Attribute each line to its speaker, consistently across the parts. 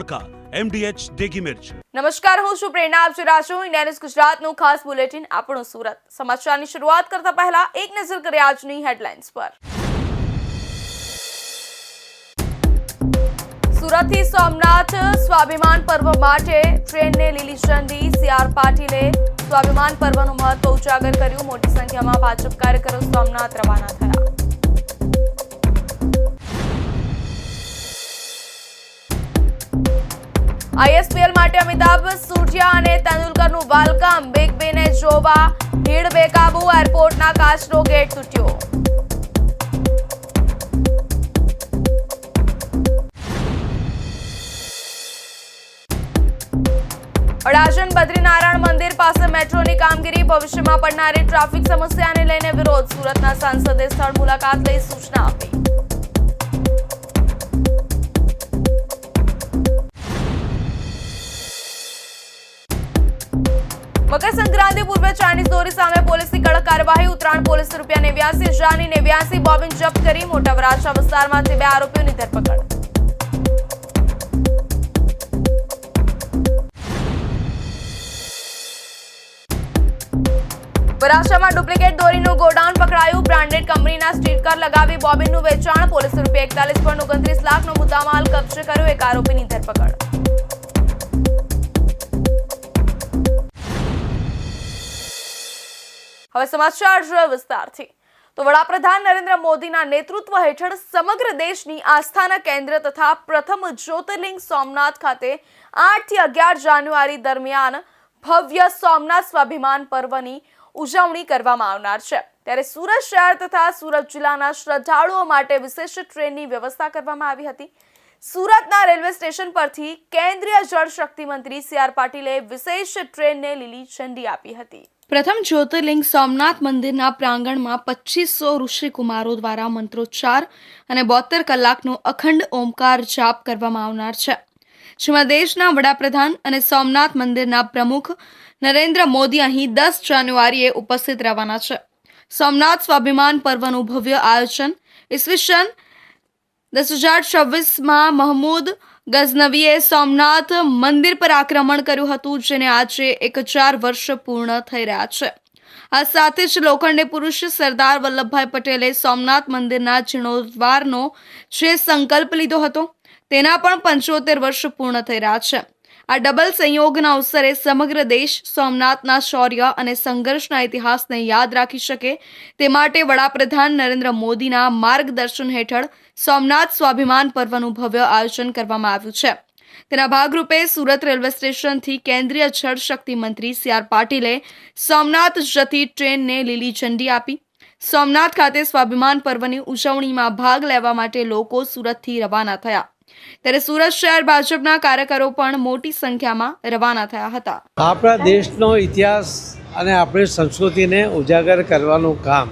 Speaker 1: તડકા MDH દેગી મિર્ચ।
Speaker 2: નમસ્કાર, હું છું પ્રેરણા, આપ જોઈ રહ્યા છો ઇન્ડિયા ન્યૂઝ ગુજરાતનું ખાસ બુલેટિન આપણું સુરત। સમાચારની શરૂઆત કરતા પહેલા એક નજર કરીએ આજની હેડલાઇન્સ પર। સુરતથી સોમનાથ સ્વાભિમાન પર્વ માટે ટ્રેનને લીલી ઝંડી। CR પાટીલે સ્વાભિમાન પર્વનું મહત્વ ઉજાગર કર્યું। મોટી સંખ્યામાં ભાજપ કાર્યકરો સોમનાથ રવાના થયા। ISPL માટે અમિતાભ સુરજિયા અને તેંડુલકરનું વેલકમ। બિગ બીને જોવા ભીડ બેકાબુ। એરપોર્ટના કાચનો ગેટ તૂટ્યો। અડાજણ બદ્રીનારાયણ મંદિર પાસે મેટ્રોની કામગીરી। ભવિષ્યમાં પડનારી ટ્રાફિક સમસ્યાને લઈને વિરોધ। સુરતના સાંસદે સ્થળ મુલાકાત લઈ સૂચના આપી। મકર સંક્રાંતિ પૂર્વે ચાઇનીઝ દોરી સામે પોલીસની કડક કાર્યવાહી। ઉત્તરાયણ પોલીસે ₹89,000ની 89 બોબિન જપ્ત કરી। મોટા વરાછા વિસ્તારમાંથી 2 આરોપીઓની ધરપકડ। વરાછામાં ડુપ્લિકેટ દોરીનું ગોડાઉન પકડાયું। બ્રાન્ડેડ કંપનીના સ્ટીકર લગાવી બોબિનનું વેચાણ। પોલીસે ₹41.29 લાખનો મુદ્દામાલ કબજે કર્યો। 1 આરોપીની ધરપકડ। હવે સમાચાર વિસ્તારથી। તો વડાપ્રધાન નરેન્દ્ર મોદીના નેતૃત્વ હેઠળ સમગ્ર દેશની આસ્થાના કેન્દ્ર તથા પ્રથમ જ્યોતિર્લિંગ સોમનાથ ખાતે 8 થી 11 જાન્યુઆરી દરમિયાન ભવ્ય સોમનાથ સ્વાભિમાન પર્વની ઉજવણી કરવામાં આવનાર છે। ત્યારે સુરત શહેર તથા સુરત જિલ્લાના શ્રદ્ધાળુઓ માટે વિશેષ ટ્રેનની વ્યવસ્થા કરવામાં આવી હતી। સુરતના રેલવે સ્ટેશન પરથી કેન્દ્રીય જળ શક્તિ મંત્રી CR પાટીલે વિશેષ ટ્રેનને લીલી ઝંડી આપી હતી। પ્રથમ જ્યોતિર્લિંગ સોમનાથ મંદિરના પ્રાંગણમાં 2500 ઋષિકુમારો દ્વારા મંત્રોચ્ચાર અને 72 કલાકનો અખંડ ઓમકાર જાપ કરવામાં આવનાર છે, જેમાં દેશના વડાપ્રધાન અને સોમનાથ મંદિરના પ્રમુખ નરેન્દ્ર મોદી અહીં 10 જાન્યુઆરીએ ઉપસ્થિત રહેવાના છે। સોમનાથ સ્વાભિમાન પર્વનું ભવ્ય આયોજન ઈસવીસન 1026માં મહમૂદ ગઝનવીએ સોમનાથ મંદિર પર આક્રમણ કર્યું હતું, જેને આજે 1000 વર્ષ પૂર્ણ થઈ રહ્યા છે। આ સાથે જ લોખંડી પુરુષ સરદાર વલ્લભભાઈ પટેલે સોમનાથ મંદિરના જીર્ણોદ્ધારનો જે સંકલ્પ લીધો હતો તેના પણ 75 વર્ષ પૂર્ણ થઈ રહ્યા છે। આ ડબલ સંયોગના અવસરે સમગ્ર દેશ સોમનાથના શૌર્ય અને સંઘર્ષના ઇતિહાસને યાદ રાખી શકે તે માટે વડાપ્રધાન નરેન્દ્ર મોદીના માર્ગદર્શન હેઠળ સોમનાથ સ્વાભિમાન પર્વનું ભવ્ય આયોજન કરવામાં આવ્યું છે। તેના ભાગરૂપે સુરત રેલવે સ્ટેશનથી કેન્દ્રીય જળ શક્તિ મંત્રી CR પાટીલે સોમનાથ જતી ટ્રેનને લીલી ઝંડી આપી। સોમનાથ ખાતે સ્વાભિમાન પર્વની ઉજવણીમાં ભાગ લેવા માટે લોકો સુરતથી રવાના થયા। ત્યારે સુરત શહેર ભાજપના કાર્યકરો પણ મોટી સંખ્યામાં રવાના થયા હતા।
Speaker 3: આપણા દેશનો ઇતિહાસ અને આપણી સંસ્કૃતિને ઉજાગર કરવાનું કામ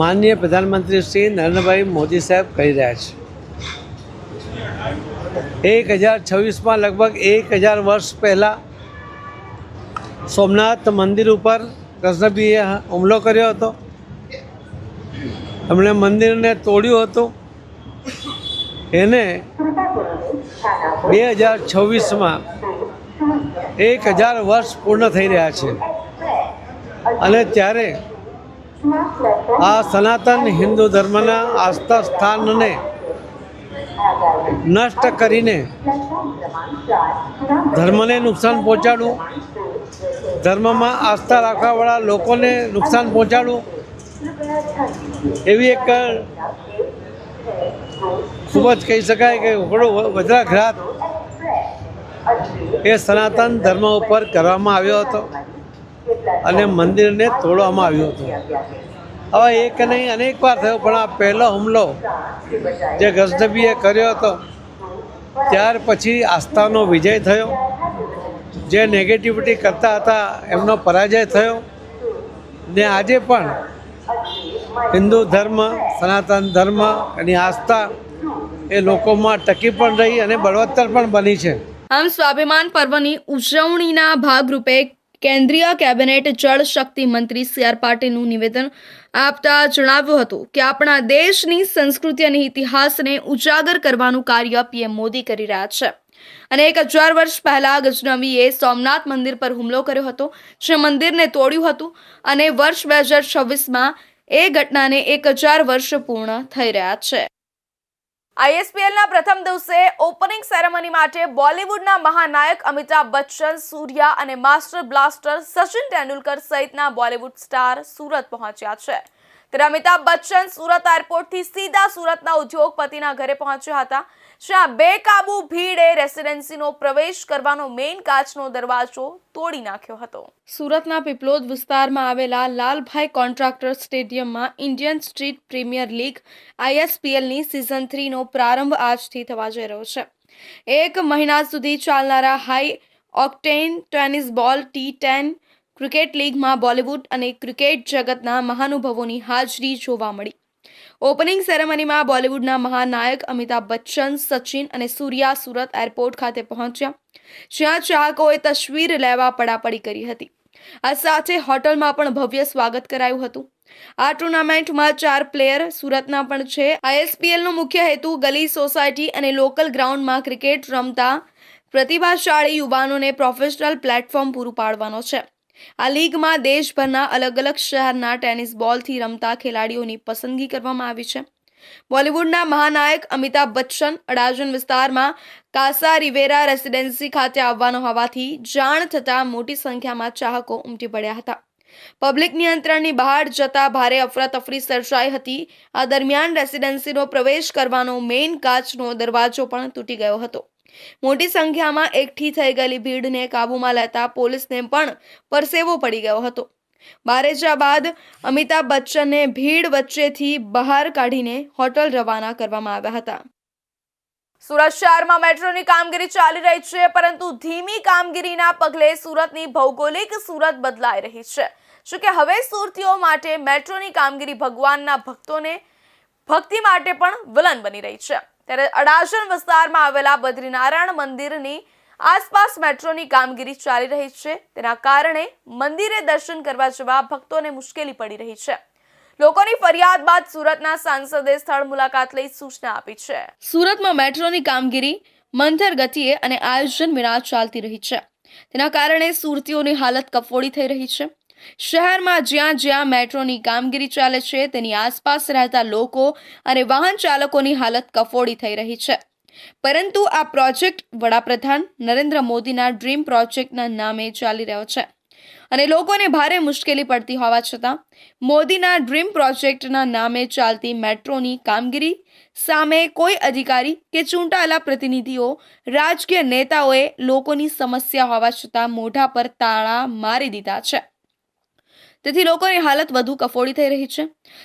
Speaker 3: માનનીય પ્રધાનમંત્રી શ્રી નરેન્દ્રભાઈ મોદી સાહેબ કરી રહ્યા છે। 2026માં લગભગ 1000 વર્ષ પહેલાં સોમનાથ મંદિર ઉપર ગઝનવીએ હુમલો કર્યો હતો। એમણે મંદિરને તોડ્યું હતું। એને 2026માં 1000 વર્ષ પૂર્ણ થઈ રહ્યા છે અને ત્યારે આ સનાતન હિન્દુ ધર્મના આસ્થા સ્થાનને નષ્ટ કરીને ધર્મને નુકસાન પહોંચાડવું, ધર્મમાં આસ્થા રાખવાવાળા લોકોને નુકસાન પહોંચાડવું, એવી એક ખૂબ જ કહી શકાય કે વજ્રાઘાત એ સનાતન ધર્મ ઉપર કરવામાં આવ્યો હતો અને મંદિરને તોડવામાં આવ્યું હતું। હવે એક નહીં અનેક વાર થયો, પણ આ પહેલો હુમલો જે ગઝનવીએ કર્યો હતો ત્યાર પછી આસ્થાનો વિજય થયો। જે નેગેટિવિટી કરતા હતા એમનો પરાજય થયો ને આજે પણ હિન્દુ ધર્મ, સનાતન ધર્મ એની આસ્થા એ લોકોમાં ટકી પણ રહી અને બળવત્તર પણ બની છે।
Speaker 2: આમ સ્વાભિમાન પર્વની ઉજવણીના ભાગરૂપે કેન્દ્રીય કેબિનેટ જળ શક્તિ મંત્રી સી આર પાટીલનું નિવેદન આપતા જણાવ્યું હતું કે આપણા દેશની સંસ્કૃતિ અને ઇતિહાસને ઉજાગર કરવાનું કાર્ય પીએમ મોદી કરી રહ્યા છે અને 1000 વર્ષ પહેલા ગજનવીએ સોમનાથ મંદિર પર હુમલો કર્યો હતો, જે મંદિરને તોડ્યું હતું અને વર્ષ 2026માં એ ઘટનાને 1000 વર્ષ પૂર્ણ થઈ રહ્યા છે. આઈએસપીએલના પ્રથમ દિવસે ઓપનિંગ સેરેમની માટે બોલિવૂડના મહાનાયક અમિતાભ બચ્ચન, સૂર્યા અને માસ્ટર બ્લાસ્ટર સચિન તેંડુલકર સહિતના બોલિવૂડ સ્ટાર સુરત પહોંચ્યા છે. ત્યારે અમિતાભ બચ્ચન સુરત એરપોર્ટથી સીધા સુરતના ઉદ્યોગપતિના ઘરે પહોંચ્યા હતા, જ્યાં બેકાબુ ભીડે રેસિડેન્સીનો પ્રવેશ કરવાનો મેઇન કાચનો દરવાજો તોડી નાખ્યો હતો. સુરતના પીપલોદ વિસ્તારમાં આવેલા લાલભાઈ કોન્ટ્રાક્ટર સ્ટેડિયમમાં ઇન્ડિયન સ્ટ્રીટ પ્રીમિયર લીગ આઈએસપીએલની સિઝન 3નો પ્રારંભ આજથી થવા જઈ રહ્યો છે. 1 મહિના સુધી ચાલનારા હાઈ ઓક્ટેન ટેનિસ બોલ T10 ક્રિકેટ લીગમાં બોલિવૂડ અને ક્રિકેટ જગતના મહાનુભાવોની હાજરી જોવા મળી. ઓપનિંગ સેરેમનીમાં બોલિવૂડના મહાનાયક અમિતાભ બચ્ચન, સચિન અને સૂર્યા સુરત એરપોર્ટ ખાતે પહોંચ્યા, જ્યાં ચાહકોએ તસવીર લેવા પડાપડી કરી હતી. આ સાથે હોટલમાં પણ ભવ્ય સ્વાગત કરાયું હતું. આ ટુર્નામેન્ટમાં 4 પ્લેયર સુરતના પણ છે. આઈએસપીએલનો મુખ્ય હેતુ ગલી, સોસાયટી અને લોકલ ગ્રાઉન્ડમાં ક્રિકેટ રમતા પ્રતિભાશાળી યુવાનોને પ્રોફેશનલ પ્લેટફોર્મ પૂરું પાડવાનો છે. આ લીગમાં દેશભરના અલગ અલગ શહેરના ટેનિસ બોલથી રમતા ખેલાડીઓની પસંદગી કરવામાં આવી છે. બોલિવૂડના મહાનાયક અમિતાભ બચ્ચન અડાજણ વિસ્તારમાં કાસા રિવેરા રેસિડેન્સી ખાતે આવવાનો હોવાથી જાણ થતાં મોટી સંખ્યામાં ચાહકો ઉમટી પડ્યા હતા. પબ્લિક નિયંત્રણની બહાર જતા ભારે અફરાતફરી સર્જાઈ હતી. આ દરમિયાન રેસિડેન્સીનો પ્રવેશ કરવાનો મેઇન કાચનો દરવાજો પણ તૂટી ગયો હતો. મોટી સંખ્યામાં એકઠી થઈ ગયેલી ભીડને કાબૂમાં લેતા પોલીસને પણ પરસેવો પડી ગયો હતો. બારેજા બાદ અમિતાભ બચ્ચનને ભીડ વચ્ચેથી બહાર કાઢીને હોટલ રવાના કરવામાં આવ્યા હતા. સુરત શહેરમાં મેટ્રોની કામગીરી ચાલી રહી છે, પરંતુ ધીમી કામગીરીના પગલે સુરતની ભૌગોલિક સુરત બદલાઈ રહી છે. શું કે હવે સુરતીઓ માટે મેટ્રોની કામગીરી ભગવાનના ભક્તોને ભક્તિ માટે પણ વિલન બની રહી છે. ત્યારે અડાજણ વિસ્તારમાં આવેલા બદ્રીનારાયણ મંદિરની આસપાસ મેટ્રોની કામગીરી ચાલી રહી છે. તેના કારણે મંદિરે દર્શન કરવા જવા ભક્તોને મુશ્કેલી પડી રહી છે. લોકોની ફરિયાદ બાદ સુરતના સાંસદે સ્થળ મુલાકાત લઈ સૂચના આપી છે. સુરતમાં મેટ્રોની કામગીરી મંથર ગતિએ અને આયોજન વિના ચાલતી રહી છે. તેના કારણે સુરતીઓની હાલત કફોડી થઈ રહી છે. શહેરમાં જ્યાં જ્યાં મેટ્રોની કામગીરી ચાલે છે, તેની આસપાસ રહેતા લોકો અને વાહન ચાલકોની હાલત કફોડી થઈ રહી છે. પરંતુ આ પ્રોજેક્ટ વડાપ્રધાન નરેન્દ્ર મોદીના ડ્રીમ પ્રોજેક્ટના નામે ચાલી રહ્યો છે અને લોકોને ભારે મુશ્કેલી પડતી હોવા છતાં મોદીના ડ્રીમ પ્રોજેક્ટના નામે ચાલતી મેટ્રોની કામગીરી સામે કોઈ અધિકારી કે ચૂંટાયેલા પ્રતિનિધિઓ, રાજકીય નેતાઓએ લોકોની સમસ્યા હોવા છતાં મોઢા પર તાળા મારી દીધા છે. તેથી લોકોની હાલત વધુ કફોડી થઈ રહી છે.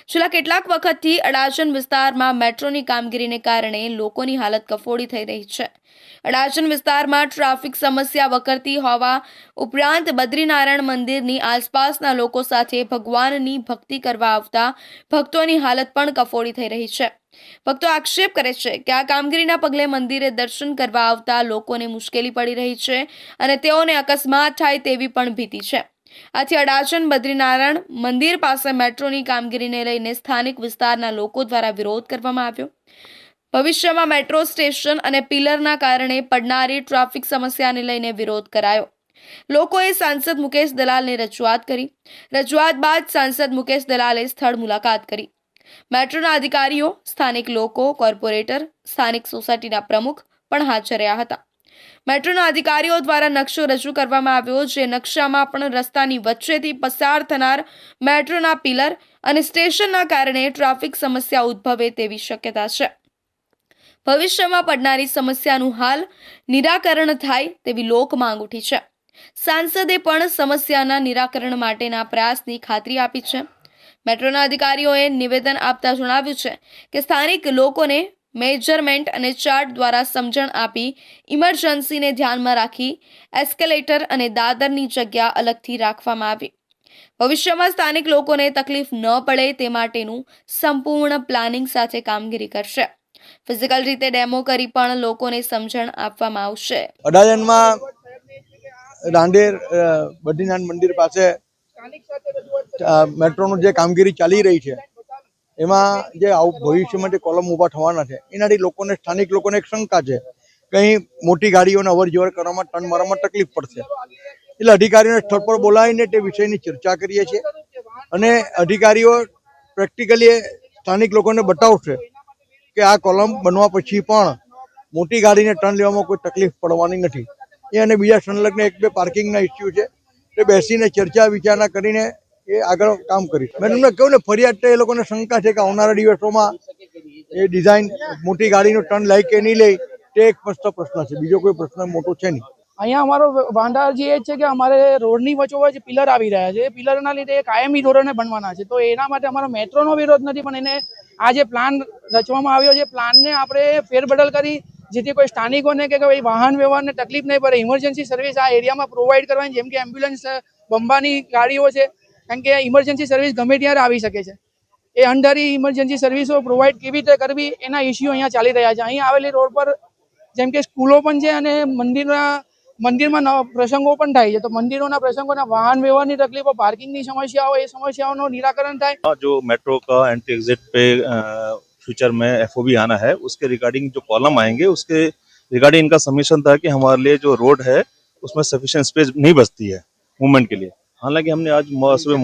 Speaker 2: છેલ્લા કેટલાક વખતથી અડાજણ વિસ્તારમાં મેટ્રોની કામગીરીને કારણે લોકોની હાલત કફોડી થઈ રહી છે. અડાજણ વિસ્તારમાં ટ્રાફિક સમસ્યા વકરતી હોવા ઉપરાંત બદ્રીનારાયણ મંદિરની આસપાસના લોકો સાથે ભગવાનની ભક્તિ કરવા આવતા ભક્તોની હાલત પણ કફોડી થઈ રહી છે. ભક્તો આક્ષેપ કરે છે કે આ કામગીરીના પગલે મંદિરે દર્શન કરવા આવતા લોકોને મુશ્કેલી પડી રહી છે અને તેઓને અકસ્માત થાય તેવી પણ ભીતિ છે. આથી અડાજણ બદ્રીનારાયણ મંદિર પાસે મેટ્રોની કામગીરીને લઈને સ્થાનિક વિસ્તારના લોકો દ્વારા વિરોધ કરવામાં આવ્યો. ભવિષ્યમાં મેટ્રો સ્ટેશન અને પિલરના કારણે પડનારી ટ્રાફિક સમસ્યાને લઈને વિરોધ કરાયો. લોકોએ સાંસદ મુકેશ દલાલને રજૂઆત કરી. રજૂઆત બાદ સાંસદ મુકેશ દલાલે સ્થળ મુલાકાત કરી. મેટ્રોના અધિકારીઓ, સ્થાનિક લોકો, કોર્પોરેટર, સ્થાનિક સોસાયટીના પ્રમુખ પણ હાજર રહ્યા હતા. મેટ્રોના અધિકારીઓ દ્વારા નકશો રજૂ કરવામાં આવ્યો, જે નકશામાં પણ રસ્તાની વચ્ચેથી પસાર થનાર મેટ્રોના પિલર અને સ્ટેશનના કારણે ટ્રાફિક સમસ્યા ઉદ્ભવે તેવી શક્યતા છે. ભવિષ્યમાં પડનારી સમસ્યાનું હાલ નિરાકરણ થાય તેવી લોક માંગ ઉઠી છે. સાંસદે પણ સમસ્યાના નિરાકરણ માટેના પ્રયાસની ખાતરી આપી છે. મેટ્રોના અધિકારીઓએ નિવેદન આપતા જણાવ્યું છે કે સ્થાનિક લોકોને મેજરમેન્ટ અને ચાર્ટ દ્વારા સમજણ આપી ઇમરજન્સીને ધ્યાનમાં રાખી એસ્કેલેટર અને દાદરની જગ્યા અલગથી રાખવામાં આવી. ભવિષ્યમાં સ્થાનિક લોકોને તકલીફ ન પડે તે માટેનું સંપૂર્ણ પ્લાનિંગ સાથે કામગીરી કરશે. ફિઝિકલ રીતે ડેમો કરી પણ લોકોને સમજણ આપવામાં આવશે.
Speaker 4: અડાજણમાં રાંદેર બદ્રીનાથ મંદિર પાસે મેટ્રોનું જે કામગીરી ચાલી રહી છે એમાં જે ભવિષ્યમાં જે કોલમ ઊભા થવાના છે એનાથી લોકોને સ્થાનિક લોકોને એક શંકા છે કે અહીં મોટી ગાડીઓને અવર જવર કરવામાં ટર્ન મારવામાં તકલીફ પડશે, એટલે અધિકારીઓને સ્થળ પર બોલાવીને તે વિષયની ચર્ચા કરીએ છીએ અને અધિકારીઓ પ્રેક્ટિકલી સ્થાનિક લોકોને બતાવશે કે આ કોલમ બનવા પછી પણ મોટી ગાડીને ટર્ન લેવામાં કોઈ તકલીફ પડવાની નથી. એ અને બીજા સંલગ્ન એક બે પાર્કિંગના ઇસ્યુ છે તે બેસીને ચર્ચા વિચારણા કરીને એ આગળ કામ કરીશ. મેં તમને કહ્યું ને, ફરિયાદ તો એ લોકોને શંકા છે કે આવનારા દિવસોમાં એ ડિઝાઇન મોટી ગાડીનું ટર્ન લે કે નહીં લે તે એક સ્પષ્ટ પ્રશ્ન છે, બીજો કોઈ પ્રશ્ન મોટો છે નહીં.
Speaker 5: અહીંયા અમારો વાંધાજી એ છે કે અમારે રોડની વચ્ચોવચ્ચ પિલર આવી રહ્યા છે, પિલરના લીધે કાયમી ધોરણે બનવાના છે, તો એના માટે અમારો મેટ્રોનો વિરોધ નથી, પણ એને આ જે પ્લાન રચવામાં આવ્યો છે પ્લાનને આપણે ફેરબદલ કરી જેથી કોઈ સ્થાનિકોને કે કોઈ વાહન વ્યવહારને તકલીફ નહીં પડે, ઇમરજન્સી સર્વિસ આ એરિયામાં પ્રોવાઈડ કરવાની, જેમ કે એમ્બ્યુલન્સ બંબાની ગાડીઓ છે, કારણ કે ઇમરજન્સી સર્વિસ ગમે ત્યારે આવી શકે છે, એ અંડરી ઇમરજન્સી સર્વિસો પ્રોવાઈડ કેવી રીતે કરવી એના ઇસ્યુ અહીંયા ચાલી રહ્યા છે. અહીં આવેલી રોડ પર જેમ કે સ્કૂલો પણ છે અને મંદિરમાં પ્રસંગો પણ થાય છે, તો મંદિરોના પ્રસંગોના વાહન વ્યવહારની તકલીફો, પાર્કિંગની સમસ્યાઓ, એ સમસ્યાઓનું નિરાકરણ થાય.
Speaker 6: जो मेट्रो का एंट्री एग्जिट पे फ्यूचर में एफओबी आना है उसके रिगार्डिंग जो कॉलम आएंगे उसके रिगार्डिंग इनका सबमिशन था कि हमारे लिए जो रोड है उसमें सफिशिएंट स्पेस नहीं बचती है मूवमेंट के लिए. हालांकि हमने आज सुबह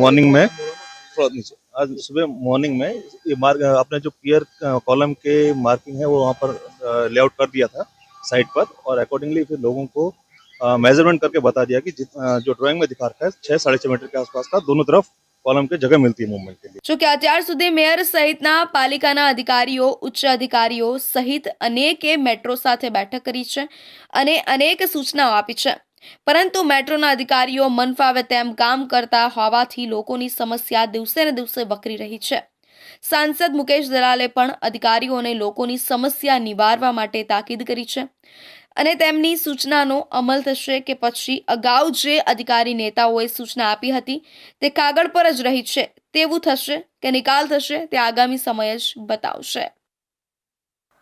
Speaker 6: मॉर्निंग में ये मार्ग अपने जो पियर कॉलम के मार्किंग है वो वहाँ पर लेआउट कर दिया था साइड पर, और अकॉर्डिंगली फिर लोगों को मेजरमेंट करके बता दिया कि जो ड्राइंग में दिखा रखा है 6-6.5 मीटर के आसपास का दोनों तरफ કોલમ કે જગ્યા મળતી મૂવમેન્ટ કે લીએ.
Speaker 2: જો કે અત્યાર સુધી મેયર સહિતના પાલિકાના અધિકારીઓ, ઉચ્ચ અધિકારીઓ સહિત અનેકે મેટ્રો સાથે બેઠક કરી છે અને અનેક સૂચનાઓ આપી છે, પરંતુ મેટ્રોના અધિકારીઓ મન ફાવે તેમ કામ કરતા હોવાથી લોકોની સમસ્યા દિવસે ને દિવસે વકરી રહી છે. સાંસદ મુકેશ દલાલે પણ અધિકારીઓને લોકોની સમસ્યા નિવારવા માટે તાકીદ કરી છે અને તેમની સૂચનાનો અમલ થશે કે પછી અગાઉ જે અધિકારી નેતાઓએ સૂચના આપી હતી તે કાગળ પર જ રહી છે તેવું થશે કે નિકાલ થશે તે આગામી સમય જ બતાવશે.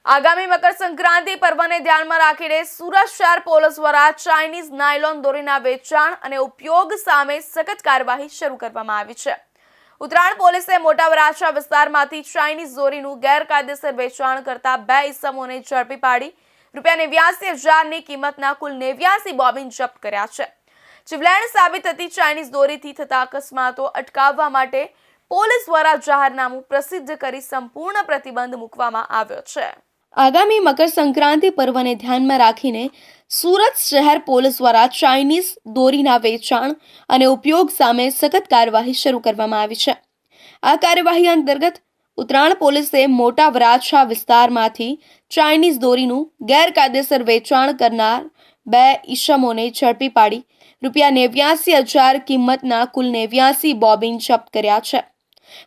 Speaker 2: આગામી મકર સંક્રાંતિ પર્વને ધ્યાનમાં રાખીને સુરત શહેર પોલીસ દ્વારા ચાઇનીઝ નાયલોન દોરીના વેચાણ અને ઉપયોગ સામે સખત કાર્યવાહી શરૂ કરવામાં આવી છે. ઉત્તરાયણ પોલીસે મોટા વરાછા વિસ્તારમાંથી ચાઇનીઝ દોરીનું ગેરકાયદેસર વેચાણ કરતા 2 ઇસમોને ઝડપી પાડી ₹89,000ની કિંમતના કુલ 89 બોબિન જપ્ત કર્યા છે. જીવલેણ સાબિત થતી ચાઇનીઝ દોરીથી થતા અકસ્માતો અટકાવવા માટે પોલીસ દ્વારા જાહેરનામું પ્રસિદ્ધ કરી સંપૂર્ણ પ્રતિબંધ મૂકવામાં આવ્યો છે. આગામી મકર સંક્રાંતિ પર્વને ધ્યાનમાં રાખીને સુરત શહેર પોલીસ દ્વારા ચાઇનીઝ દોરીના વેચાણ અને ઉપયોગ સામે સખત કાર્યવાહી શરૂ કરવામાં આવી છે. આ કાર્યવાહી અંતર્ગત ઉત્તરાયણ પોલીસે મોટા વરાછા વિસ્તારમાંથી ચાઇનીઝ દોરીનું ગેરકાયદેસર વેચાણ કરનાર 2 ઇસમોને ઝડપી પાડી ₹89,000 કિંમતના કુલ 89 બોબિન જપ્ત કર્યા છે.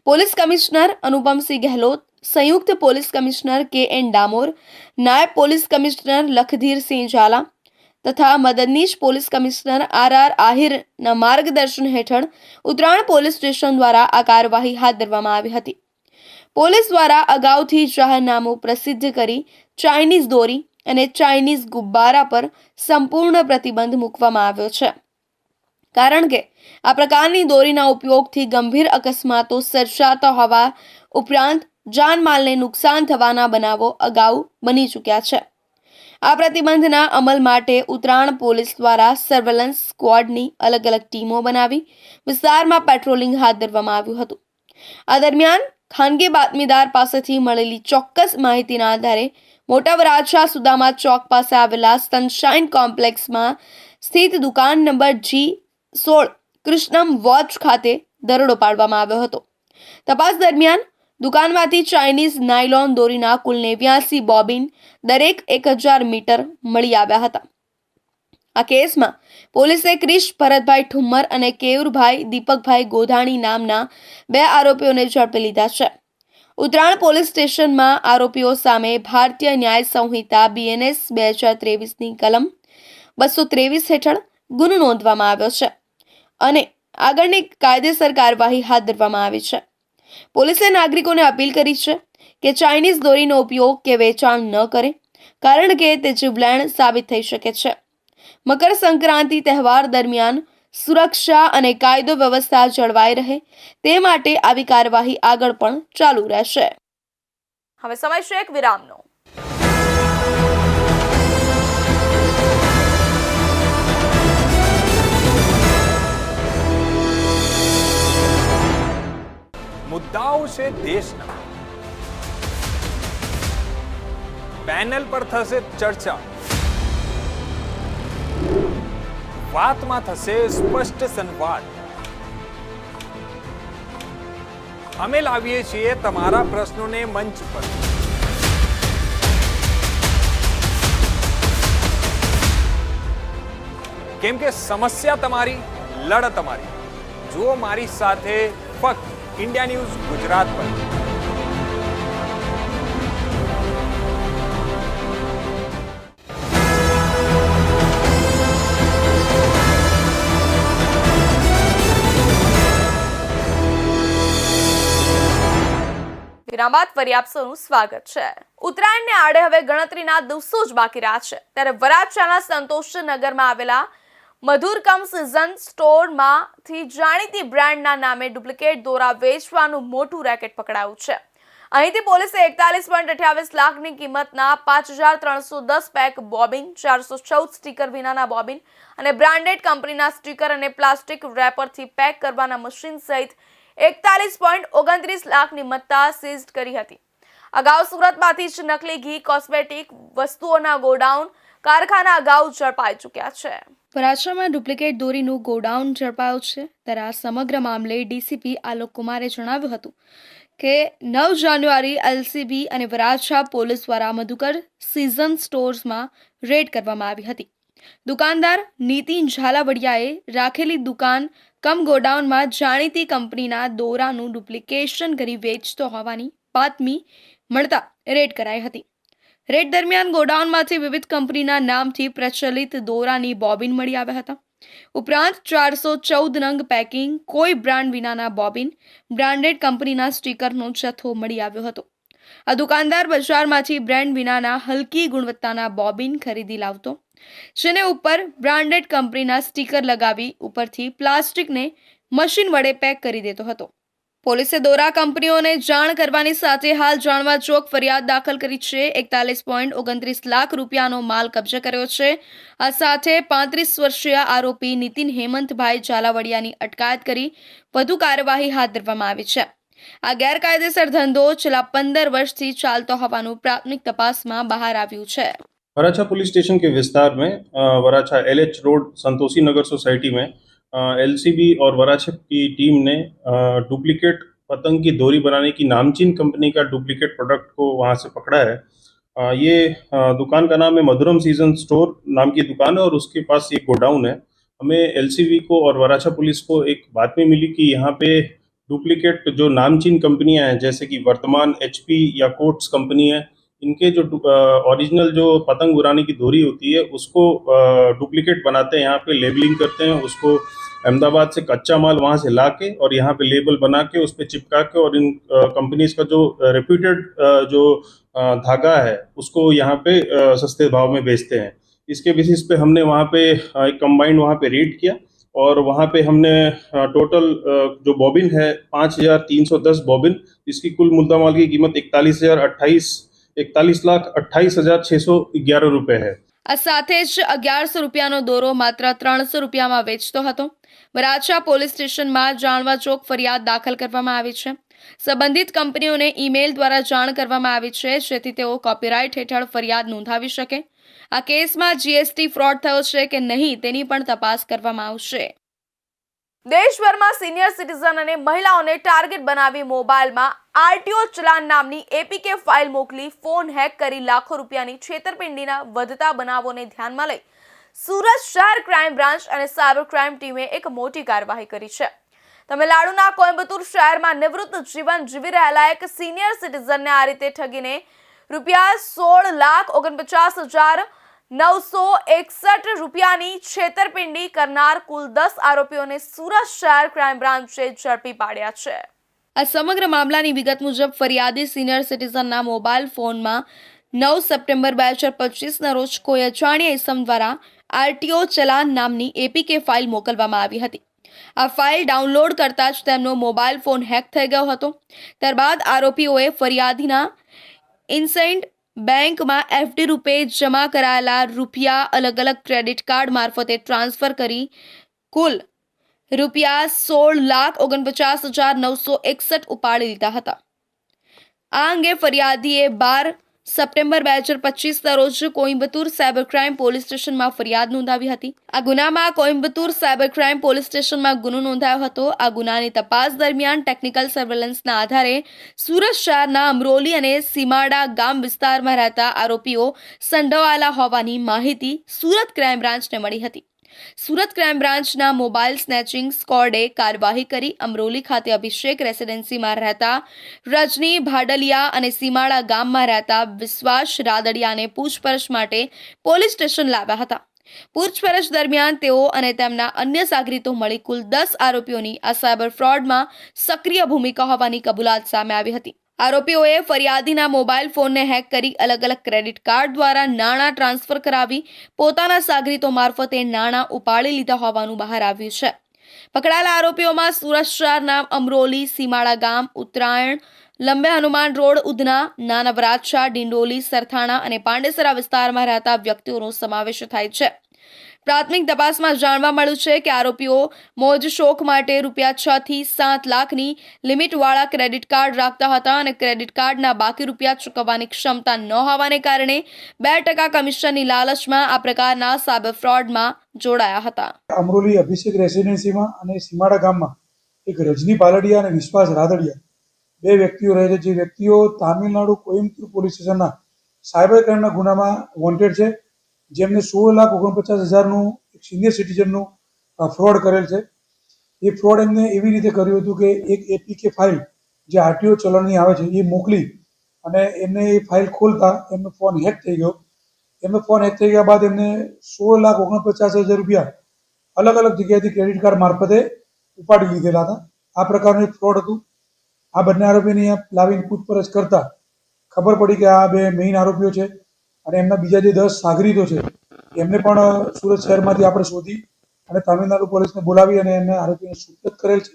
Speaker 2: પોલીસ કમિશનર અનુપમસિંહ ગહેલોત, સંયુક્ત પોલીસ કમિશનર KN ડામોર, નાયબ પોલીસ કમિશનર લખધીરસિંહ ઝાલા તથા મદદનીશ પોલીસ કમિશનર RR આહિરના માર્ગદર્શન હેઠળ ઉત્તરાયણ પોલીસ સ્ટેશન દ્વારા આ કાર્યવાહી હાથ ધરવામાં આવી હતી. પોલીસ દ્વારા અગાઉથી જાહેરનામું પ્રસિદ્ધ કરી ચાઇનીઝ દોરી અને ચાઇનીઝ ગુબ્બારા પર સંપૂર્ણ પ્રતિબંધ મૂકવામાં આવ્યો છે, કારણ કે આ પ્રકારની દોરીના ઉપયોગથી ગંભીર અકસ્માતો સર્જાતા હોવા ઉપરાંત જાનમાલને નુકસાન થવાના બનાવો અગાઉ બની ચૂક્યા છે. આ પ્રતિબંધના અમલ માટે ઉત્તરાયણ પોલીસ દ્વારા સર્વેલન્સ સ્ક્વોડની અલગ અલગ ટીમો બનાવી વિસ્તારમાં પેટ્રોલિંગ હાથ ધરવામાં આવ્યું હતું. આ દરમિયાન ખાનગી બાતમીદાર પાસેથી મળેલી ચોક્કસ માહિતીના આધારે મોટા વરાછા સુદામા ચોક પાસે આવેલા સનશાઇન કોમ્પ્લેક્સમાં સ્થિત દુકાન નંબર G16 કૃષ્ણમ વોચ ખાતે દરોડો પાડવામાં આવ્યો હતો. તપાસ દરમિયાન દુકાનમાંથી ચાઇનીઝ નાયલોન દોરીના કુલ 89 બોબિન દરેક 1000 મીટર મળી આવ્યા હતા. આ કેસમાં પોલીસે ક્રિશ ભરતભાઈ ઠુમ્મર અને કેયુરભાઈ દીપકભાઈ ગોધાણી નામના 2 આરોપીઓને ઝડપી લીધા છે. ઉત્તરાયણ પોલીસ સ્ટેશનમાં આરોપીઓ સામે ભારતીય ન્યાય સંહિતા BNS 2023ની કલમ 223 હેઠળ ગુનો નોંધવામાં આવ્યો છે અને આગળની કાયદેસર કાર્યવાહી હાથ ધરવામાં આવી છે. પોલીસે નાગરિકોને અપીલ કરી છે કે ચાઇનીઝ દોરીનો ઉપયોગ કે વેચાણ ન કરે, કારણ કે તે જીવલેણ સાબિત થઈ શકે છે. મકર સંક્રાંતિ તહેવાર દરમિયાન સુરક્ષા અને કાયદો વ્યવસ્થા જળવાઈ રહે તે માટે આવી કાર્યવાહી આગળ પણ ચાલુ રહેશે. હવે સમય છે એક વિરામનો.
Speaker 7: મુદ્દાઓ છે દેશના, પેનલ પર થશે ચર્ચા, વાતમાં થશે સ્પષ્ટ સંવાદ. અમે લાવીએ છીએ તમારા પ્રશ્નોને મંચ પર. કેમ કે સમસ્યા તમારી, લડત તમારી. જુઓ મારી સાથે ફક્ત इंडिया न्यूज गुजरात पर.
Speaker 2: વિરામ બાદ ફરી આપ સૌનું સ્વાગત છે. ઉત્તરાયણને આડે હવે ગણતરીના દિવસો જ બાકી રહ્યા છે ત્યારે વરાછાના સંતોષનગરમાં આવેલા મધુરકમ સિઝન સ્ટોરમાંથી જાણીતી બ્રાન્ડના નામે ડુપ્લિકેટ દોરા વેચવાનું મોટું રેકેટ પકડાયું છે. અહીંથી પોલીસે 41.28 લાખની કિંમતના 5310 પેક બોબિન, 414 સ્ટીકર વિનાના બોબિન અને બ્રાન્ડેડ કંપનીના સ્ટીકર અને પ્લાસ્ટિક રેપરથી પેક કરવાના મશીન સહિત 41.29 લાખની મત્તા સીઝ કરી હતી. અગાઉ સુરતમાંથી જ નકલી ઘી, કોસ્મેટિક વસ્તુઓના ગોડાઉન કારખાના અગાઉ ઝડપાઈ ચૂક્યા છે. વરાછામાં ડુપ્લિકેટ દોરીનું ગોડાઉન ઝડપાયું છે ત્યારે આ સમગ્ર મામલે ડીસીપી આલોક કુમારે જણાવ્યું હતું કે 9 જાન્યુઆરી એલસીબી અને વરાછા પોલીસ દ્વારા મધુકર સિઝન સ્ટોર્સમાં રેડ કરવામાં આવી હતી. દુકાનદાર નીતિન ઝાલાવડિયાએ રાખેલી દુકાન કમ ગોડાઉનમાં જાણીતી કંપનીના દોરાનું ડુપ્લિકેશન કરી વેચતો હોવાની બાતમી મળતા રેડ કરાઈ હતી. રેડ દરમિયાન ગોડાઉનમાંથી વિવિધ કંપનીના નામથી પ્રચલિત દોરાની બોબિન મળી આવ્યા હતા. ઉપરાંત 414 નંગ પેકિંગ, કોઈ બ્રાન્ડ વિનાના બોબિન, બ્રાન્ડેડ કંપનીના સ્ટીકરનો જથ્થો મળી આવ્યો હતો. આ દુકાનદાર બજારમાંથી બ્રાન્ડ વિનાના હલકી ગુણવત્તાના બોબિન ખરીદી લાવતો, જેને ઉપર બ્રાન્ડેડ કંપનીના સ્ટીકર લગાવી ઉપરથી પ્લાસ્ટિકને મશીન વડે પેક કરી દેતો હતો. પોલીસે દોરા કંપનીઓને જાણ કરવાની સાથે હાલ જાણવા જોગ ફરિયાદ દાખલ કરી છે. 41.29 લાખ રૂપિયાનો માલ કબજે કર્યો છે. આ સાથે 35 વર્ષીય આરોપી નીતિન હેમંતભાઈ ઝાલાવડિયાની અટકાયત કરી વધુ કાર્યવાહી હાથ ધરવામાં આવી છે. આ ગેરકાયદેસર ધંધો છેલ્લા 15 વર્ષથી ચાલતો હોવાનું પ્રાથમિક તપાસમાં બહાર આવ્યું છે.
Speaker 8: वराछा पुलिस स्टेशन के विस्तार में वराछा LH रोड संतोषी नगर सोसाइटी में LCB और वराछा की टीम ने डुप्लीकेट पतंग की डोरी बनाने की नामचीन कंपनी का डुप्लीकेट प्रोडक्ट को वहाँ से पकड़ा है. ये दुकान का नाम है मधुरम सीजन स्टोर नाम की दुकान है और उसके पास एक गोडाउन है. हमें LCB को और वराछा पुलिस को एक बातमी मिली कि यहाँ पे डुप्लीकेट जो नामचीन कंपनियां हैं जैसे कि वर्तमान HP या कोट्स कंपनी है, इनके जो ओरिजिनल जो पतंग उड़ाने की डोरी होती है उसको डुप्लीकेट बनाते हैं, यहाँ पे लेबलिंग करते हैं, उसको अहमदाबाद से कच्चा माल वहाँ से ला के और यहाँ पे लेबल बना के उस पर चिपका के और इन कंपनीज का जो रेप्यूटेड जो धागा है उसको यहाँ पे सस्ते भाव में बेचते हैं. इसके बेसिस पे हमने वहाँ पे एक कंबाइंड वहाँ पे रेड किया और वहाँ पे हमने टोटल जो बॉबिन है 5310 बॉबिन, इसकी कुल मुद्दा माल की कीमत 41,28,611 रुपए है.
Speaker 2: આ સાથે જ 1100 રૂપિયાનો દોરો માત્ર 300 રૂપિયામાં વેચતો હતો. વરાછા પોલીસ સ્ટેશનમાં જાણવાજોગ ફરિયાદ દાખલ કરવામાં આવી છે. સંબંધિત કંપનીઓને ઈમેલ દ્વારા જાણ કરવામાં આવી છે જેથી તેઓ કોપીરાઇટ હેઠળ ફરિયાદ નોંધાવી શકે. આ કેસમાં GST ફ્રોડ થયો છે કે નહીં તેની પણ તપાસ કરવામાં આવશે. દેશભરમાં સિનિયર સિટીઝન અને મહિલાઓને ટાર્ગેટ બનાવી મોબાઈલમાં RTO ચલાન નામની APK ફાઇલ મોકલી ફોન હેક કરી લાખો રૂપિયાની છેતરપિંડીના વધતા બનાવોને ધ્યાનમાં લઈ સુરત શહેર ક્રાઇમ બ્રાન્ચ અને સાયબર ક્રાઇમ ટીમે એક મોટી કાર્યવાહી કરી છે. તમિલનાડુના કોયમ્બતુર શહેરમાં નિવૃત્ત જીવન જીવી રહેલા એક સિનિયર સિટીઝનને આ રીતે ઠગીને ₹16,49,961 રૂપિયાની છેતરપિંડી કરનાર કુલ 10 આરોપીઓને સુરત શહેર ક્રાઇમ બ્રાન્ચે ઝડપી પાડ્યા છે. આ સમગ્ર મામલાની વિગત મુજબ ફરિયાદી સિનિયર સિટીઝનના મોબાઈલ ફોનમાં 9 સપ્ટેમ્બર 2025ના રોજ કોઈ અજાણ્યા ઇસમ દ્વારા આરટીઓ ચલાન નામની એપીકે ફાઇલ મોકલવામાં આવી હતી. આ ફાઇલ ડાઉનલોડ કરતાં જ તેમનો મોબાઈલ ફોન હેક થઈ ગયો હતો. ત્યારબાદ આરોપીઓએ ફરિયાદીના ઇન્સેન્ટ બેંકમાં એફડી રૂપે જમા કરાયેલા રૂપિયા અલગ અલગ ક્રેડિટ કાર્ડ મારફતે ટ્રાન્સફર કરી કુલ રૂપિયા 16,49,961 ઉપાડી લીધા હતા. આ અંગે ફરિયાદીએ 12 સપ્ટેમ્બર 2025 રોજ કોઇમ્બતુર સાયબર ક્રાઇમ પોલીસ સ્ટેશનમાં ફરિયાદ નોંધાવી હતી. આ ગુનામાં કોઇમ્બતુર સાયબર ક્રાઇમ પોલીસ સ્ટેશનમાં ગુનો નોંધાયો હતો. આ ગુનાની તપાસ દરમિયાન ટેકનિકલ સર્વેલન્સના આધારે સુરત શહેરના અમરોલી અને સીમાડા ગામ વિસ્તારમાં રહેતા આરોપીઓ સંડોવાયેલા હોવાની માહિતી સુરત ક્રાઇમ બ્રાન્ચને મળી હતી. સુરત ક્રાઇમ બ્રાન્ચના મોબાઈલ સ્નેચિંગ સ્ક્વોડે કાર્યવાહી કરી અમરોલી ખાતે અભિષેક રેસિડેન્સીમાં રહેતા રજની ભાડલિયા અને સીમાડા ગામમાં રહેતા વિશ્વાસ રાદડિયાને પૂછપરછ માટે પોલીસ સ્ટેશન લાવ્યા હતા. પૂછપરછ દરમિયાન તેઓ અને તેમના અન્ય સાગરીતો મળી કુલ 10 આરોપીઓની આ સાયબર ફ્રોડમાં સક્રિય ભૂમિકા હોવાની કબૂલાત સામે આવી હતી. આરોપીઓએ ફરિયાદીના મોબાઈલ ફોનને હેક કરી અલગ અલગ ક્રેડિટ કાર્ડ દ્વારા નાણાં ટ્રાન્સફર કરાવી પોતાના સાગરીતો મારફતે નાણાં ઉપાડી લીધા હોવાનું બહાર આવ્યું છે. પકડાયેલા આરોપીઓમાં સુરત શહેરના અમરોલી, સીમાડા ગામ, ઉત્તરાયણ, લંબે હનુમાન રોડ, ઉધના, નાના વરાછા, ડિંડોલી, સરથાણા અને પાંડેસરા વિસ્તારમાં રહેતા વ્યક્તિઓનો સમાવેશ થાય છે. પ્રાથમિક તપાસમાં જાણવા મળ્યું છે કે આરોપીઓ મોજ શોખ માટે રૂપિયા 6 થી 7 લાખની લિમિટવાળા ક્રેડિટ કાર્ડ રાખતા હતા અને ક્રેડિટ કાર્ડના બાકી રૂપિયા ચૂકવવાની ક્ષમતા ન હોવાને કારણે 2% કમિશનની લાલચમાં આ પ્રકારના સાયબર ફ્રોડમાં જોડાયા હતા.
Speaker 9: અમરોલી અભિષેક રેસિડેન્સીમાં અને સીમાડા ગામમાં એક રજની પાલડિયા અને વિશ્વાસ રાદડિયા બે વ્યક્તિઓ રહે છે. જે વ્યક્તિઓ તામિલનાડુ કોઇમ્બતુર પોલીસ સ્ટેશનના સાયબર ક્રાઇમના ગુનામાં વોન્ટેડ છે. જેમને 16,49,000નું એક સિનિયર સિટીઝનનું ફ્રોડ કરેલ છે. એ ફ્રોડ એમને એવી રીતે કર્યું હતું કે એક એપીકે ફાઇલ જે આરટીઓ ચલણની આવે છે એ મોકલી અને એમને એ ફાઇલ ખોલતા એમનો ફોન હેક થઈ ગયો. એમનો ફોન હેક થઈ ગયા બાદ એમને 16,49,000 રૂપિયા અલગ અલગ જગ્યાએથી ક્રેડિટ કાર્ડ મારફતે ઉપાડી લીધેલા હતા. આ પ્રકારનું એક ફ્રોડ હતું. આ બંને આરોપીને અહીંયા લાવીને પૂછપરછ કરતા ખબર પડી કે આ બે મેઇન આરોપીઓ છે અને એમના બીજા જે 10 સાગરીતો છે એમને પણ સુરત શહેરમાંથી આપણે શોધી અને તામિલનાડુ પોલીસને બોલાવી અને એમને આરોપીને સુપ્રત કરેલ છે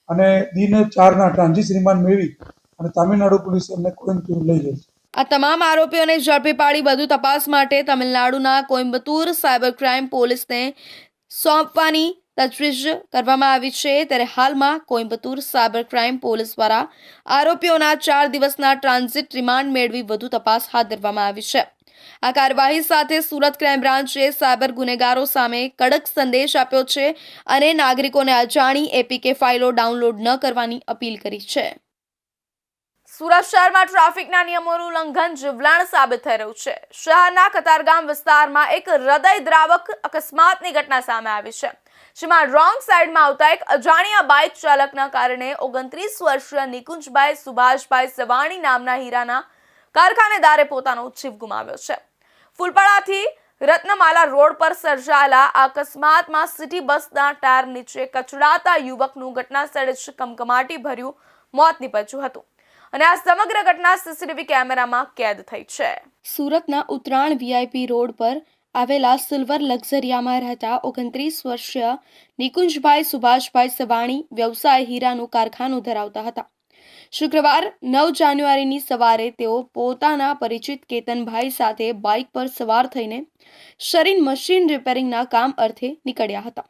Speaker 9: અને દિન 4ના ટ્રાન્ઝિટ રિમાન્ડ મેળવી અને તામિલનાડુ પોલીસ એમને કોઇમ્બતુર લઈ ગઈ છે.
Speaker 2: આ તમામ આરોપીઓને ઝડપી પાડી વધુ તપાસ માટે તમિલનાડુના કોઇમ્બતુર સાયબર ક્રાઇમ પોલીસને સોંપવાની તજવીજ કરવામાં આવી છે. ત્યારે હાલમાં કોઇમ્બતુર સાયબર ક્રાઇમ પોલીસ દ્વારા આરોપીઓના 4 દિવસના ટ્રાન્ઝિટ રિમાન્ડ મેળવી વધુ તપાસ હાથ ધરવામાં આવી છે. આ કાર્યવાહી સાથે સુરત ક્રાઇમ બ્રાન્ચે સાયબર ગુનેગારો સામે કડક સંદેશ આપ્યો છે અને નાગરિકોને અજાણી એપીકે ફાઇલો ડાઉનલોડ ન કરવાની અપીલ કરી છે. સુરત શહેરમાં ટ્રાફિકના નિયમોનું ઉલ્લંઘન જીવલાણ સાબિત થઈ રહ્યું છે. શહેરના કતારગામ વિસ્તારમાં એક હૃદયદ્રાવક અકસ્માતની ઘટના સામે આવી છે, જેમાં રોંગ સાઈડમાં આવતા એક અજાણ્યા બાઇક ચાલકના કારણે 29 વર્ષીય નિકુંજભાઈ સુભાષભાઈ સવાણી નામના હીરાના કારખાનેદારે પોતાનો જીવ ગુમાવ્યો છે. ફૂલપાડાથી રત્નમાલા રોડ પર સર્જાયેલા આ અકસ્માતમાં સિટી બસના ટાયર નીચે કચડાતા યુવકનું ઘટના સ્થળે જ કમકમાટી ભર્યું મોત નીપજ્યું હતું અને આ સમગ્ર ઘટના સીસીટીવી કેમેરામાં કેદ થઈ છે. સુરતના ઉત્તરાયણ વીઆઈપી રોડ પર આવેલા સિલ્વર લક્ઝરિયામાં રહેતા 29 વર્ષીય નિકુંજભાઈ સુભાષભાઈ સવાણી વ્યવસાય હીરાનું કારખાનું ધરાવતા હતા. શુક્રવાર 9 જાન્યુઆરીની સવારે તેઓ પોતાના પરિચિત કેતનભાઈ સાથે બાઇક પર સવાર થઈને શરીન મશીન રિપેરિંગના કામ અર્થે નીકળ્યા હતા.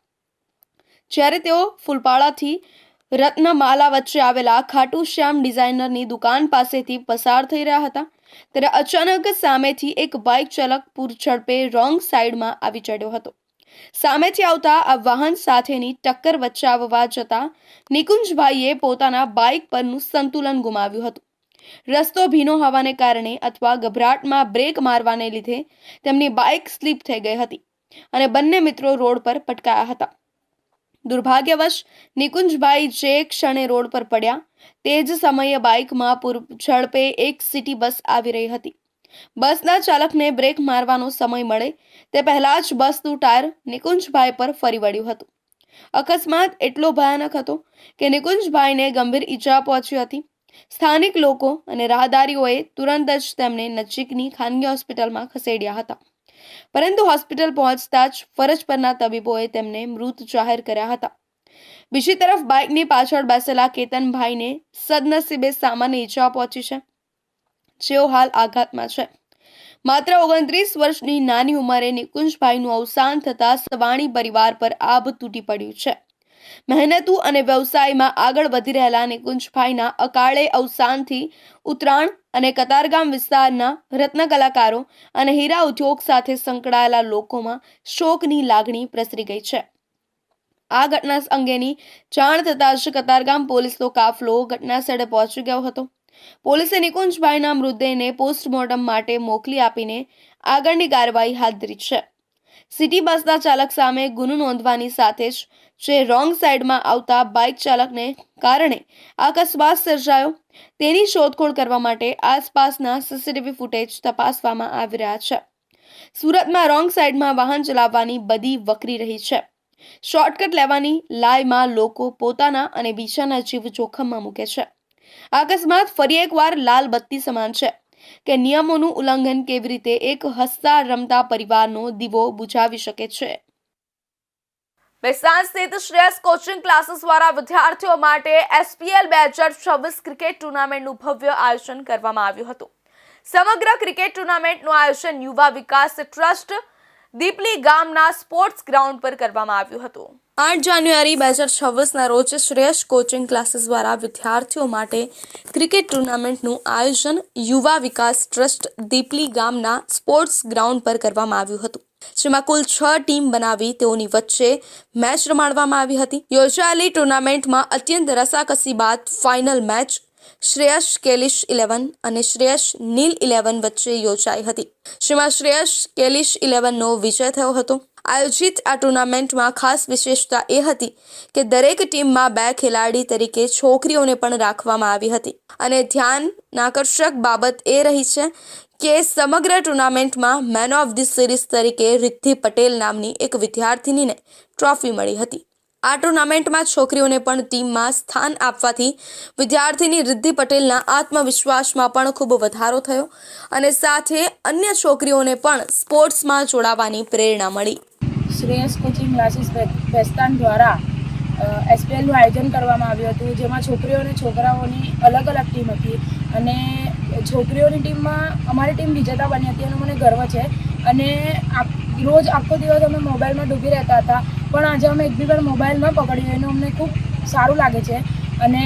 Speaker 2: જ્યારે તેઓ ફૂલપાડાથી રત્નમાલા વચ્ચે આવેલા ખાટુ શ્યામ ડિઝાઇનરની દુકાન પાસેથી પસાર થઈ રહ્યા હતા, ત્યારે અચાનક સામેથી એક બાઇક ચાલક પૂર ઝડપે રોંગ સાઈડમાં આવી ચડ્યો હતો. સામેથી આવતા આ વાહન સાથેની ટક્કર વચ્ચે આવવા જતા નિકુંજભાઈએ પોતાના બાઇક પરનું સંતુલન ગુમાવ્યું હતું. રસ્તો ભીનો હોવાને કારણે અથવા ગભરાટમાં બ્રેક મારવાને લીધે તેમની બાઇક સ્લીપ થઈ ગઈ હતી અને બંને મિત્રો રોડ પર પટકાયા હતા. દુર્ભાગ્યવશ નિકુંજભાઈ જે ક્ષણે રોડ પર પડ્યા તે જ સમયે બાઇકમાં પૂર ઝડપે એક સિટી બસ આવી રહી હતી. બસના ચાલકને બ્રેક મારવાનો સમય મળે તે પહેલા જ બસનું ટાયર નિકુંજભાઈ પર ફરી વળ્યું હતું. અકસ્માત એટલો ભયાનક હતો કે નિકુંજભાઈને ગંભીર ઈજા પહોંચી હતી. સ્થાનિક લોકો અને રાહદારીઓએ તુરંત જ તેમને નજીકની ખાનગી હોસ્પિટલમાં ખસેડ્યા હતા. પરંતુ હોસ્પિટલ પહોંચતા જ ફરજ પરના તબીબોએ તેમને મૃત જાહેર કર્યા હતા. બીજી તરફ બાઇકની પાછળ બેસેલા કેતનભાઈને સદનસીબે સામાન્ય ઈજા પહોંચી છે, જેઓ હાલ આઘાતમાં છે. માત્ર 29 વર્ષની નાની ઉંમરે નિકુંજભાઈનું અવસાન થતાં સવાણી પરિવાર પર આભ તૂટી પડ્યું છે. મહેનતુ અને વ્યવસાયમાં આગળ વધી રહેલા નિકુંજભાઈના અકાળે અવસાનથી ઉત્તરાણ અને કતારગામ વિસ્તારના રત્ન કલાકારો અને હીરા ઉદ્યોગ સાથે સંકળાયેલા લોકોમાં શોકની લાગણી પ્રસરી ગઈ છે. આ ઘટના અંગેની જાણ થતાં જ કતારગામ પોલીસનો કાફલો ઘટના સ્થળે પહોંચી ગયો હતો. પોલીસે નિકુંજભાઈના મૃતદેહને પોસ્ટમોર્ટમ માટે મોકલી આપીને આગળની કાર્યવાહી હાથ ધરી છે. સિટી બસના ચાલક સામે ગુનો નોંધવાની સાથે જ જે રોંગ સાઈડમાં આવતા બાઇક ચાલકને કારણે અકસ્માત સર્જાયો તેની શોધખોળ કરવા માટે આસપાસના સીસીટીવી ફૂટેજ તપાસવામાં આવી રહ્યા છે. સુરતમાં રોંગ સાઈડમાં વાહન ચલાવવાની બદી વકરી રહી છે. શોર્ટકટ લેવાની લાયમાં લોકો પોતાના અને બીજાના જીવ જોખમમાં મૂકે છે. અકસ્માત ફરી એકવાર લાલ બત્તી સમાન છે કે નિયમોનું ઉલ્લંઘન કેવી રીતે એક હસતા રમતા પરિવારનો દીવો બુઝાવી શકે છે. મહેસાણા સ્થિત શ્રેયસ કોચિંગ ક્લાસીસ દ્વારા વિદ્યાર્થીઓ માટે SPL 2026 ક્રિકેટ ટુર્નામેન્ટનું ભવ્ય આયોજન કરવામાં આવ્યું હતું. સમગ્ર ક્રિકેટ ટુર્નામેન્ટનું આયોજન યુવા વિકાસ ટ્રસ્ટ દીપલી ગામના સ્પોર્ટ્સ ગ્રાઉન્ડ પર કરવામાં આવ્યું હતું. 8 જાન્યુઆરી 2026ના રોજ શ્રેયસ કોચિંગ ક્લાસીસ દ્વારા વિદ્યાર્થીઓ માટે ક્રિકેટ ટુર્નામેન્ટનું આયોજન યુવા વિકાસ ટ્રસ્ટ દીપલી ગામના સ્પોર્ટ્સ ગ્રાઉન્ડ પર કરવામાં આવ્યું હતું, જેમાં કુલ 6 ટીમ બનાવી તેઓની વચ્ચે મેચ રમાડવામાં આવી હતી. યોજાયેલી ટુર્નામેન્ટમાં અત્યંત રસાકસી બાદ ફાઇનલ મેચ શ્રેયસ કેલિશ 11 અને શ્રેયસ નીલ 11 વચ્ચે યોજાઈ હતી, જેમાં શ્રેયસ કેલિશ 11નો વિજય થયો હતો. આયોજિત આ ટુર્નામેન્ટમાં ખાસ વિશેષતા એ હતી કે દરેક ટીમમાં 2 ખેલાડી તરીકે છોકરીઓને પણ રાખવામાં આવી હતી અને ધ્યાનાકર્ષક બાબત એ રહી છે કે સમગ્ર ટુર્નામેન્ટમાં મેન ઓફ ધી સિરીઝ તરીકે રિદ્ધિ પટેલ નામની એક વિદ્યાર્થિનીને ટ્રોફી મળી હતી. આ ટુર્નામેન્ટમાં છોકરીઓને પણ ટીમમાં સ્થાન આપવાથી વિદ્યાર્થિની રિદ્ધિ પટેલના આત્મવિશ્વાસમાં પણ ખૂબ વધારો થયો અને સાથે અન્ય છોકરીઓને પણ સ્પોર્ટ્સમાં જોડાવાની પ્રેરણા મળી.
Speaker 10: શ્રેયસ કોચિંગ ક્લાસીસ ભેસ્તાન દ્વારા SPLનું આયોજન કરવામાં આવ્યું હતું, જેમાં છોકરીઓ અને છોકરાઓની અલગ અલગ ટીમ હતી અને છોકરીઓની ટીમમાં અમારી ટીમ વિજેતા બની હતી એનો મને ગર્વ છે. અને રોજ આખો દિવસ અમે મોબાઈલમાં ડૂબી રહેતા હતા, પણ આજે અમે એક બી વાર મોબાઈલ ન પકડ્યો એનું અમને ખૂબ સારું લાગે છે અને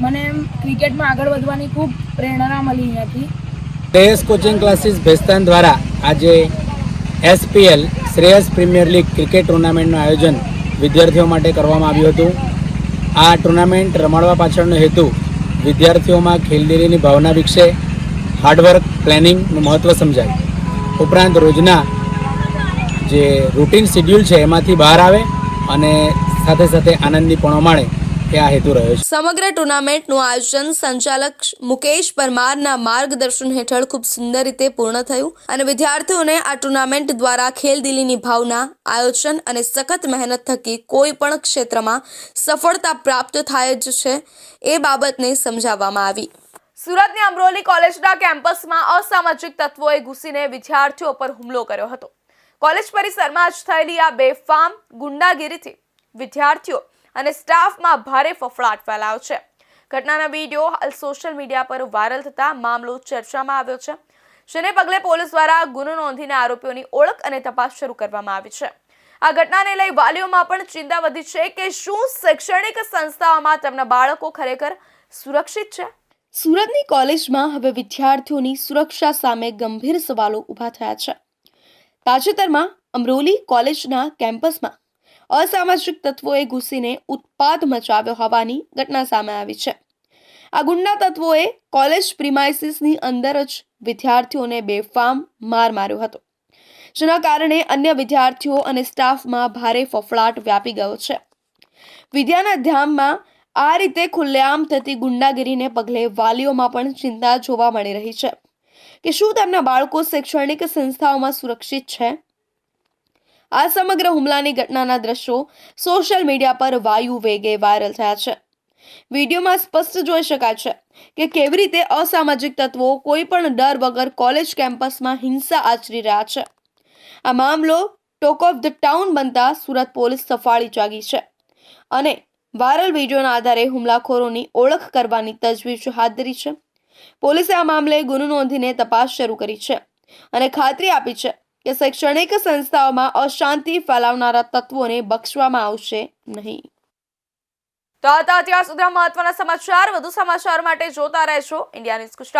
Speaker 10: મને ક્રિકેટમાં આગળ વધવાની ખૂબ પ્રેરણા મળી અહીંયાથી.
Speaker 11: શ્રેયસ કોચિંગ ક્લાસીસ ભેસ્તાન દ્વારા આજે SPL Shreyas premier league cricket ટુર્નામેન્ટનું આયોજન વિદ્યાર્થીઓ માટે કરવામાં આવ્યું હતું. આ ટુર્નામેન્ટ રમાડવા પાછળનો હેતુ વિદ્યાર્થીઓમાં ખેલદિલીની ભાવના વિકસે, હાર્ડવર્ક પ્લાનિંગનું મહત્ત્વ સમજાય, ઉપરાંત રોજના જે રૂટીન શેડ્યુલ છે એમાંથી બહાર આવે અને સાથે સાથે આનંદની પણો માણે એ આ હેતુ રહ્યો છે.
Speaker 2: સમગ્ર ટુર્નામેન્ટનું આયોજન સંચાલક મુકેશ પરમારના માર્ગદર્શન હેઠળ ખૂબ સુંદર રીતે પૂર્ણ થયું અને વિદ્યાર્થીઓને આ ટુર્નામેન્ટ દ્વારા ખેલદિલીની ભાવના, આયોજન અને સખત મહેનત થકી કોઈ પણ ક્ષેત્રમાં સફળતા પ્રાપ્ત થાય જ છે એ બાબતને સમજાવવામાં આવી. સુરતની અમરોલી કોલેજના કેમ્પસમાં અસામાજિક તત્વોએ ઘૂસીને વિદ્યાર્થીઓ પર હુમલો કર્યો હતો. કોલેજ પરિસરમાં જ થયેલી આ બેફામ ગુંડાગીરીથી વિદ્યાર્થીઓ અને સ્ટાફમાં ભારે ફફડાટ ફેલાયો છે. ઘટનાના વિડીયો હાલ સોશિયલ મીડિયા પર વાયરલ થતા મામલો ચર્ચામાં આવ્યો છે, જેને પગલે પોલીસ દ્વારા ગુનો નોંધીને આરોપીઓની ઓળખ અને તપાસ શરૂ કરવામાં આવી છે. આ ઘટનાને લઈ વાલીઓમાં પણ ચિંતા વધી છે કે શું શૈક્ષણિક સંસ્થાઓમાં તેમના બાળકો ખરેખર સુરક્ષિત છે. સુરતની કોલેજમાં હવે વિદ્યાર્થીઓની સુરક્ષા સામે ગંભીર સવાલો ઊભા થયા છે. તાજેતરમાં અમરોલી કોલેજના કેમ્પસમાં અસામાજિક તત્વોએ ઘૂસીને ઉત્પાત મચાવ્યો હોવાની ઘટના સામે આવી છે. આ ગુંડા તત્વોએ કોલેજ પ્રિમાઇસીસની અંદર જ વિદ્યાર્થીઓને બેફામ માર માર્યો હતો, જેના કારણે અન્ય વિદ્યાર્થીઓ અને સ્ટાફમાં ભારે ફફડાટ વ્યાપી ગયો છે. વિદ્યાના ધામમાં આ રીતે ખુલ્લેઆમ થતી ગુંડાગીરીને પગલે વાલીઓમાં પણ ચિંતા જોવા મળી રહી છે કે શું તેમના બાળકો શૈક્ષણિક સંસ્થાઓમાં સુરક્ષિત છે. આ સમગ્ર હુમલાની ઘટનાના દ્રશ્યો સોશિયલ મીડિયા પર વાયુ વેગે વાયરલ થયા છે. વિડીયોમાં સ્પષ્ટ જોઈ શકાય છે કે કેવી રીતે અસામાજિક તત્વો કોઈ પણ ડર વગર કોલેજ કેમ્પસમાં હિંસા આચરી રહ્યા છે. આ મામલો ટોક ઓફ ધ ટાઉન બનતા સુરત પોલીસ સફાળી જાગી છે અને વાયરલ વિડીયોના આધારે હુમલાખોરોની ઓળખ કરવાની તજવીજ હાથ ધરી છે. પોલીસે આ મામલે ગુનો નોંધીને તપાસ શરૂ કરી છે અને ખાતરી આપી છે કે શૈક્ષણિક સંસ્થાઓમાં અશાંતિ ફેલાવનારા તત્વોને બક્ષવામાં આવશે નહીં. તો આ હતા અત્યાર સુધીના મહત્વના સમાચાર. વધુ સમાચાર માટે જોતા રહેશો ઇન્ડિયા ન્યૂઝ ગુજરાત.